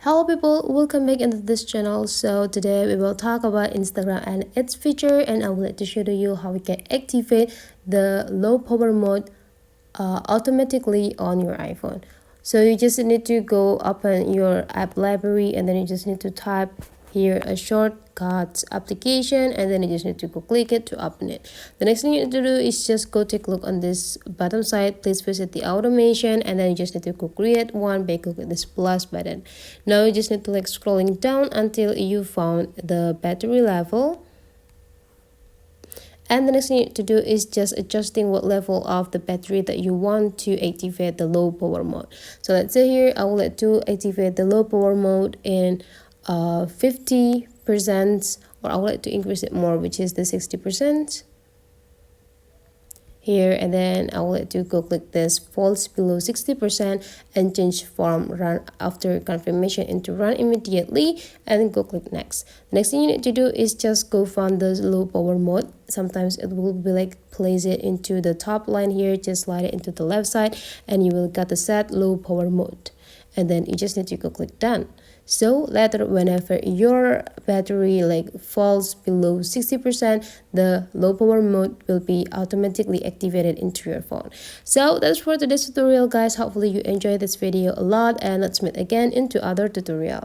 Hello people, welcome back into this channel. So today we will talk about Instagram and its feature, and I would like to show you how we can activate the low power mode automatically on your iPhone. So you just need to go open your app library, and then you just need to type here a shortcuts application, and then you just need to go click it to open it. The next thing you need to do is just go take a look on this bottom side. Please visit the automation, and then you just need to go create one by clicking this plus button. Now you just need to scrolling down until you found the battery level. And the next thing you need to do is just adjusting what level of the battery that you want to activate the low power mode. So let's say here I would like to activate the low power mode in 50%, or I would like to increase it more, which is the 60% here, and then I would like to go click this falls below 60% and change from run after confirmation into run immediately, and then go click next. The next thing you need to do is just go find the low power mode. Sometimes it will be place it into the top line here, just slide it into the left side, and you will get the set low power mode, and then you just need to go click done. So later, whenever your battery falls below 60%, the low power mode will be automatically activated into your phone. So that's for today's tutorial, guys. Hopefully you enjoyed this video a lot, and let's meet again into other tutorial.